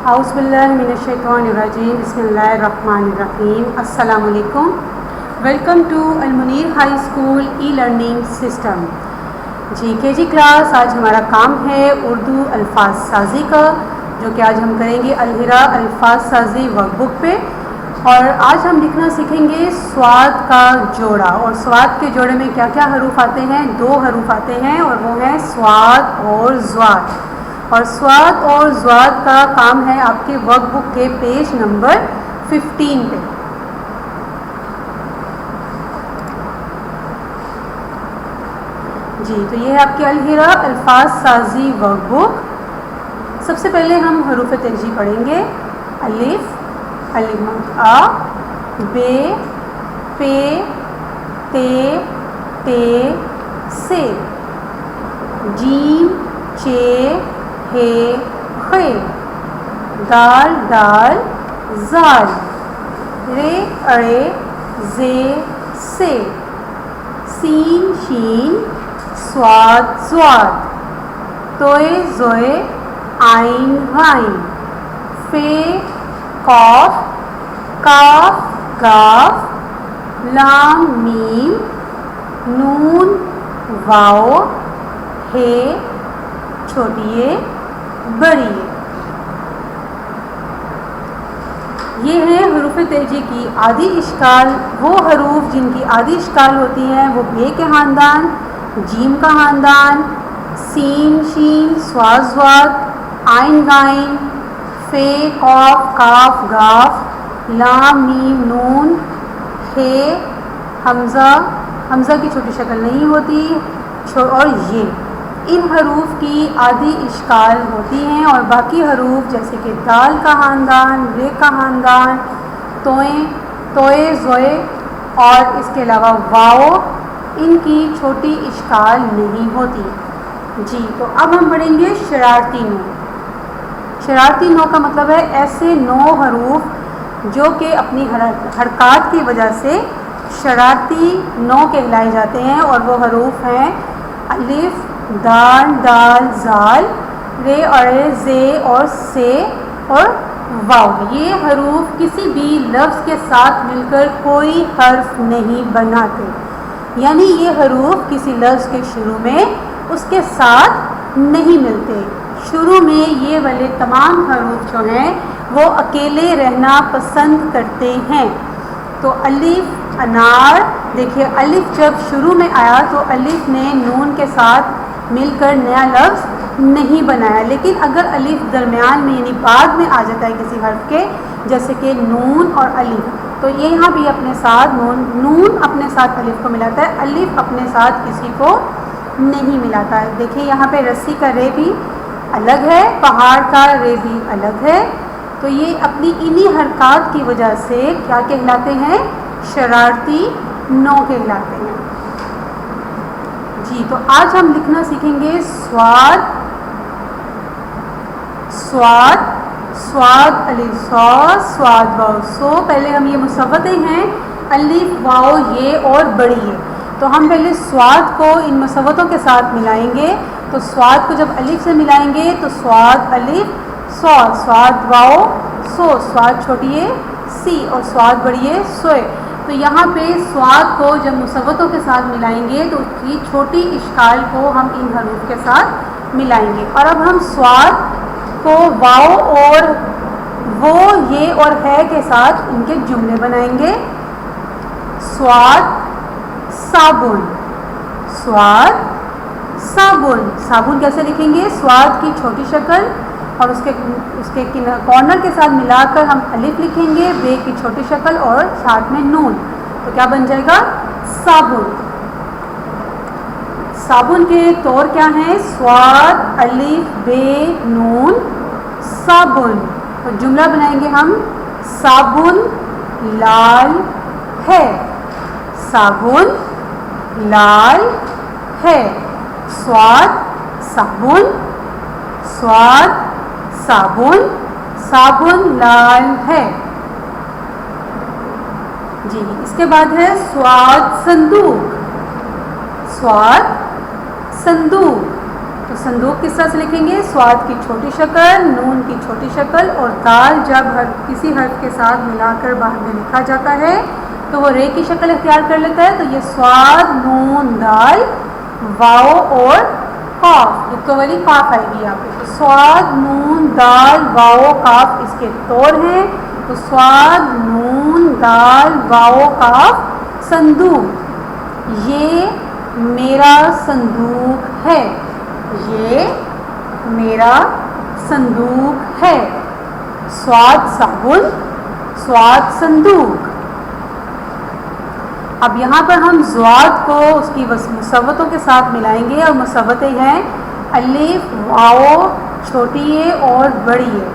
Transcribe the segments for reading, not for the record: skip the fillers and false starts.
اعوذ باللہ من الشیطان الرجیم بسم اللہ الرحمن الرحیم السلام علیکم. Welcome to Almunir high school e learning system. جی کے جی کلاس. آج ہمارا کام ہے اردو الفاظ سازی کا، جو کہ آج ہم کریں گے الہرا الفاظ سازی ورک بک پہ. اور آج ہم لکھنا سیکھیں گے سواد کا جوڑا. اور سواد کے جوڑے میں کیا کیا حروف آتے ہیں؟ 2 حروف آتے ہیں، اور وہ ہیں سواد اور زواد. اور سواد اور زواد کا کام ہے آپ کے ورک بک کے پیج نمبر 15 پہ. جی تو یہ ہے آپ کے الہرا الفاظ سازی ورک بک. سب سے پہلے ہم حروف ترجیح پڑھیں گے. الف، الف آ، بے، پے، تے، تے، سے، جیم، چے، ہے، خے، دال، دال، زال، رے، اڑے، زے، سے، سین، شین، سواد، زواد، توئے، زوئے، آئین، غائن، فے، قاف، کاف، گاف، لام، میم، نون، واو، ہے، چھوٹی ہے، بڑی ہے. یہ ہے حروف ترجیح کی عادی اشکال. وہ حروف جن کی عادی اشکال ہوتی ہیں وہ بے کے خاندان، جیم کا خاندان، سین، شین، سواد، زواد، آئین، غائن، فے، قاف، کاف، گاف، لام، میم، نون، ہے، حمزہ. حمزہ کی چھوٹی شکل نہیں ہوتی. اور یہ ان حروف کی عادی اشکال ہوتی ہیں. اور باقی حروف جیسے کہ دال کا خاندان، رے کا خاندان، توئے، زوئے، اور اس کے علاوہ واؤ، ان کی چھوٹی اشکال نہیں ہوتی. جی تو اب ہم پڑھیں گے شرارتی نو. شرارتی نو کا مطلب ہے ایسے 9 حروف جو کہ اپنی حرکات کی وجہ سے شرارتی نو کہلائے جاتے ہیں. اور وہ حروف ہیں الف، دال، دال، زال، رے، اڑے، زے اور سے اور واو. یہ حروف کسی بھی لفظ کے ساتھ مل کر کوئی حرف نہیں بناتے. یعنی یہ حروف کسی لفظ کے شروع میں اس کے ساتھ نہیں ملتے. شروع میں یہ والے تمام حروف جو ہیں وہ اکیلے رہنا پسند کرتے ہیں. تو الف، انار. دیکھیے الف جب شروع میں آیا تو الف نے نون کے ساتھ مل کر نیا لفظ نہیں بنایا. لیکن اگر الف درمیان میں یعنی بعد میں آ جاتا ہے کسی حرف کے، جیسے کہ نون اور الف، تو یہ یہاں بھی اپنے ساتھ نون اپنے ساتھ الف کو ملاتا ہے، الف اپنے ساتھ کسی کو نہیں ملاتا ہے. دیکھیے یہاں پہ رسی کا رے بھی الگ ہے، پہاڑ کا رے بھی الگ ہے. تو یہ اپنی انہی حرکات کی وجہ سے کیا کہلاتے ہیں؟ شرارتی نو کہلاتے ہیں. جی تو آج ہم لکھنا سیکھیں گے سواد. سواد، سواد، الف صاد، سواد واو سو. پہلے ہم یہ مصوتیں ہیں الف، واو، یہ اور بڑی ہے. تو ہم پہلے سواد کو ان مصوتوں کے ساتھ ملائیں گے. تو سواد کو جب الف سے ملائیں گے تو سواد الف سو، سواد واو سو، سواد چھوٹی ہے سی اور سواد بڑی ہے سوئے. تو یہاں پہ سواد کو جب مصوتوں کے ساتھ ملائیں گے تو اس کی چھوٹی اشکال کو ہم ان حروف کے ساتھ ملائیں گے. اور اب ہم سواد کو واو اور وہ، یہ اور ہے کے ساتھ ان کے جملے بنائیں گے. سواد صابن، سواد صابن. صابن کیسے لکھیں گے؟ سواد کی چھوٹی شکل اور اس کے کارنر کے ساتھ ملا کر ہم الف لکھیں گے، بے کی چھوٹی شکل اور ساتھ میں نون. تو کیا بن جائے گا؟ صابن. صابن کے طور کیا ہیں؟ سواد الف بے نون صابن. تو جملہ بنائیں گے ہم صابن لال ہے، صابن لال ہے. سواد صابن، سواد صابن، صابن لال ہے. جی اس کے بعد ہے سواد صندوق. سواد صندوق. تو صندوق کس طرح سے لکھیں گے؟ صاد کی چھوٹی شکل، نون کی چھوٹی شکل اور دال جب کسی حرف کے ساتھ ملا کر بعد میں لکھا جاتا ہے تو وہ رے کی شکل اختیار کر لیتا ہے. تو یہ صاد نون دال واؤ اور قاف، دکتوں والی قاف آئے گی یہاں پہ. صاد نون دال واؤ قاف اس کے طور ہیں. تو صاد نون دال واؤ قاف صندوق، یہ میرا صندوق ہے، یہ میرا صندوق ہے. صاد صابن، صاد صندوق. اب یہاں پر ہم زواد کو اس کی مصوتوں کے ساتھ ملائیں گے، اور مصوتیں ہیں الف واؤ چھوٹی اے اور بڑی اے.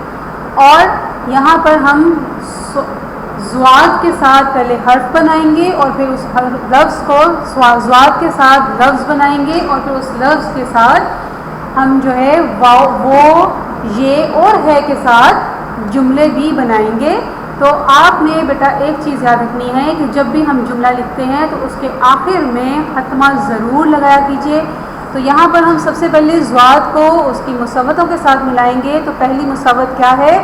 اور یہاں پر ہم زواد کے ساتھ پہلے حرف بنائیں گے اور پھر اس لفظ کو زواد کے ساتھ لفظ بنائیں گے اور پھر اس لفظ کے ساتھ ہم جو ہے وہ یہ اور ہے کے ساتھ جملے بھی بنائیں گے. تو آپ نے بیٹا ایک چیز یاد رکھنی ہے کہ جب بھی ہم جملہ لکھتے ہیں تو اس کے آخر میں خاتمہ ضرور لگایا کیجیے. تو یہاں پر ہم سب سے پہلے زواد کو اس کی مصوتوں کے ساتھ ملائیں گے. تو پہلی مصوت کیا ہے؟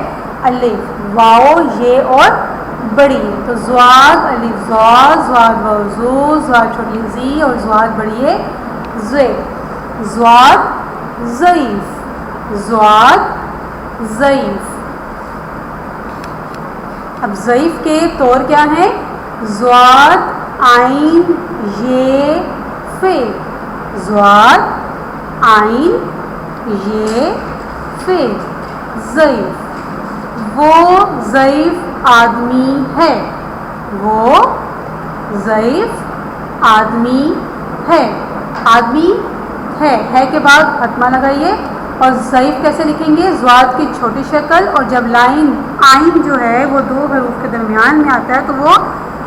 الف واؤ یہ اور بڑی ہے. تو زواد الف زواد، زواد واؤ زو، زواد چھوٹی زی اور زواد بڑی ہے زے. زواد ضعیف، زواد ضعیف. اب ضعیف کے طور کیا ہیں؟ زواد عین یہ فے، زواد عین یہ فے. ضعیف، وہ ضعیف آدمی ہے، وہ ضعیف آدمی ہے. آدمی ہے کے بعد خاتمہ لگائیے. اور ضعیف کیسے لکھیں گے؟ زواد کی چھوٹی شکل، اور جب لائن آئین جو ہے وہ دو حروف کے درمیان میں آتا ہے تو وہ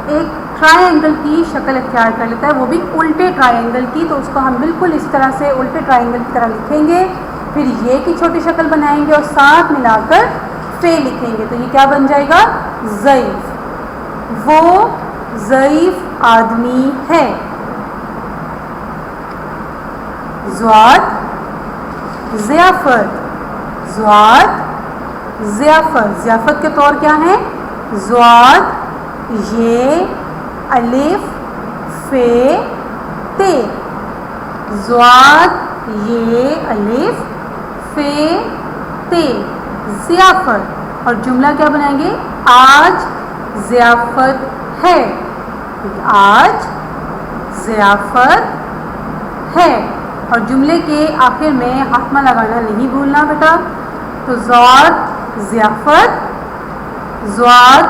ایک ٹرائی اینگل کی شکل اختیار کر لیتا ہے، وہ بھی الٹے ٹرائی اینگل کی. تو اس کو ہم بالکل اس طرح سے الٹے ٹرائی اینگل کی طرح لکھیں گے. پھر یہ کی چھوٹی شکل بنائیں گے اور ساتھ ملا کر فے لکھیں گے. تو یہ کیا بن جائے گا؟ ضعیف، وہ ضعیف آدمی ہے. زواد ضیافت، زواد ضیافت. ضیافت کے طور کیا ہیں؟ زواد یہ الف فے تے، زواد یہ الف فے تے. ضیافت. اور جملہ کیا بنائیں گے؟ آج ضیافت ہے، آج ضیافت ہے. اور جملے کے آخر میں خاتمہ لگانا نہیں بھولنا بیٹا. تو زواد ضیافت، زواد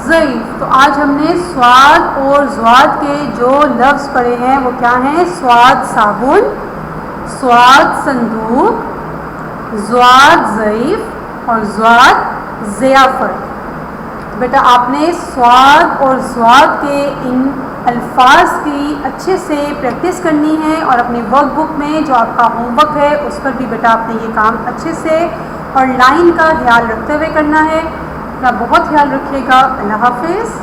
ضعیف. تو آج ہم نے سواد اور زواد کے جو لفظ پڑھے ہیں وہ کیا ہیں؟ سواد صابن، سواد صندوق، زواد ضعیف اور زواد ضیافت. بیٹا آپ نے سواد اور زواد کے ان الفاظ کی اچھے سے پریکٹس کرنی ہے، اور اپنی ورک بک میں جو آپ کا ہوم ورک ہے اس پر بھی بیٹا آپ نے یہ کام اچھے سے اور لائن کا خیال رکھتے ہوئے کرنا ہے. اپنا بہت خیال رکھیے گا. اللہ حافظ.